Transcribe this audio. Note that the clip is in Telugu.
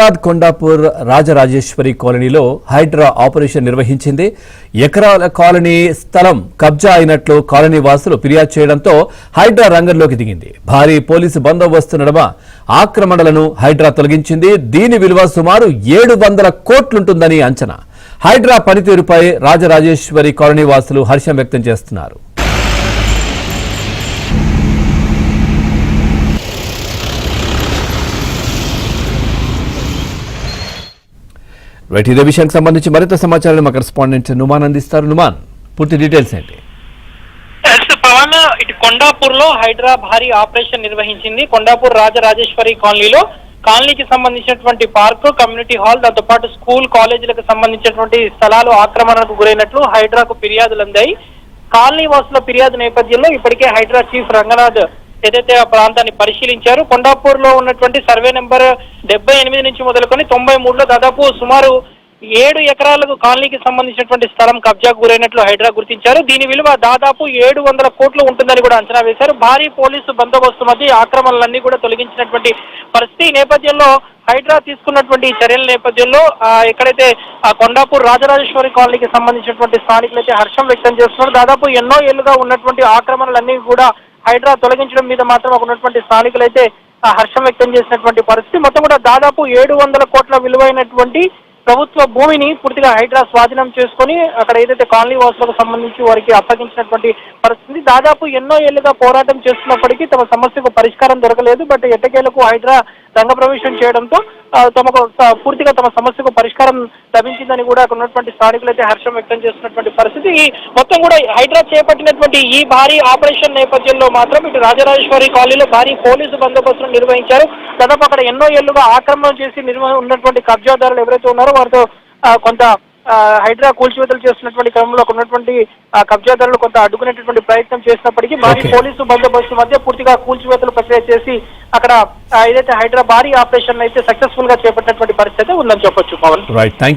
హైదరాబాద్ కొండాపూర్ రాజరాజేశ్వరి కాలనీలో హైడ్రా ఆపరేషన్ నిర్వహించింది. ఎకరాల కాలనీ స్థలం కబ్జా అయినట్లు కాలనీ వాసులు ఫిర్యాదు చేయడంతో హైడ్రా రంగంలోకి దిగింది. భారీ పోలీసు బందోబస్తు నడుమ ఆక్రమణలను హైడ్రా తొలగించింది. దీని విలువ సుమారు 700 కోట్లుంటుందని అంచనా. హైడ్రా పనితీరుపై రాజరాజేశ్వరి కాలనీ వాసులు హర్షం వ్యక్తం చేస్తున్నారు. ఇదే విషయానికి సంబంధించి మరింత సమాచారాన్ని మా కరెస్పాండెంట్ నుమాన్ అందిస్తారు. నుమాన్, పూర్తి డీటెయిల్స్ ఏంటి? పవన్, ఇటు కొండాపూర్ లో హైడ్రా భారీ ఆపరేషన్ నిర్వహించింది. కొండాపూర్ రాజరాజేశ్వరి కాలనీకి సంబంధించినటువంటి పార్క్, కమ్యూనిటీ హాల్, దాంతో పాటు స్కూల్, కాలేజీలకు సంబంధించినటువంటి స్థలాలు ఆక్రమణకు గురైనట్లు హైడ్రాకు ఫిర్యాదులు అందాయి. కాలనీ వాసుల ఫిర్యాదు నేపథ్యంలో ఇప్పటికే హైడ్రా చీఫ్ రంగనాథ్ ఏదైతే ఆ ప్రాంతాన్ని పరిశీలించారు. కొండాపూర్ లో ఉన్నటువంటి సర్వే నెంబర్ 78 నుంచి మొదలుకొని 93లో దాదాపు సుమారు 7 ఎకరాలకు కాలనీకి సంబంధించినటువంటి స్థలం కబ్జాకు గురైనట్లు హైడ్రా గుర్తించారు. దీని విలువ దాదాపు 700 కోట్లు ఉంటుందని కూడా అంచనా వేశారు. భారీ పోలీసు బందోబస్తు మధ్య ఆక్రమణలన్నీ కూడా తొలగించినటువంటి పరిస్థితి. ఈ నేపథ్యంలో హైడ్రా తీసుకున్నటువంటి చర్యల నేపథ్యంలో ఎక్కడైతే కొండాపూర్ రాజరాజేశ్వరి కాలనీకి సంబంధించినటువంటి స్థానికులైతే హర్షం వ్యక్తం చేస్తున్నారు. దాదాపు ఎన్నో ఏళ్లుగా ఉన్నటువంటి ఆక్రమణలన్నీ కూడా హైడ్రా తొలగించడం మీద మాత్రం ఉన్నటువంటి స్థానికులైతే హర్షం వ్యక్తం చేసినటువంటి పరిస్థితి. మొత్తం కూడా దాదాపు 700 కోట్ల విలువైనటువంటి ప్రభుత్వ భూమిని పూర్తిగా హైడ్రా స్వాధీనం చేసుకుని అక్కడ ఏదైతే కాలనీ వాసులకు సంబంధించి వారికి అప్పగించినటువంటి పరిస్థితి. దాదాపు ఎన్నో ఏళ్లుగా పోరాటం చేస్తున్నప్పటికీ తమ సమస్యకు పరిష్కారం దొరకలేదు. బట్ ఎట్టకేలకు హైడ్రా రంగప్రవేశం చేయడంతో తమకు పూర్తిగా తమ సమస్యకు పరిష్కారం లభించిందని కూడా అక్కడ ఉన్నటువంటి స్థానికులైతే హర్షం వ్యక్తం చేస్తున్నటువంటి పరిస్థితి. ఈ మొత్తం కూడా హైడ్రా చేపట్టినటువంటి ఈ భారీ ఆపరేషన్ నేపథ్యంలో మాత్రం ఇటు రాజరాజేశ్వరి కాలనీలో భారీ పోలీసు బందోబస్తును నిర్వహించారు. దాదాపు అక్కడ ఎన్నో ఏళ్లుగా ఆక్రమణ చేసి ఉన్నటువంటి కబ్జాదారులు ఎవరైతే ఉన్నారో వారితో కొంత హైడ్రా కూల్చివేతలు చేస్తున్నటువంటి క్రమంలో ఉన్నటువంటి కబ్జాదారులు కొంత అడ్డుకునేటటువంటి ప్రయత్నం చేసినప్పటికీ భారీ పోలీసు బందోబస్తు మధ్య పూర్తిగా కూల్చివేతలు ప్రక్రియ చేసి అక్కడ ఏదైతే హైడ్రా భారీ ఆపరేషన్ అయితే సక్సెస్ఫుల్ గా చేపట్టినటువంటి పరిస్థితి ఉందని చెప్పొచ్చు. పవన్, రైట్.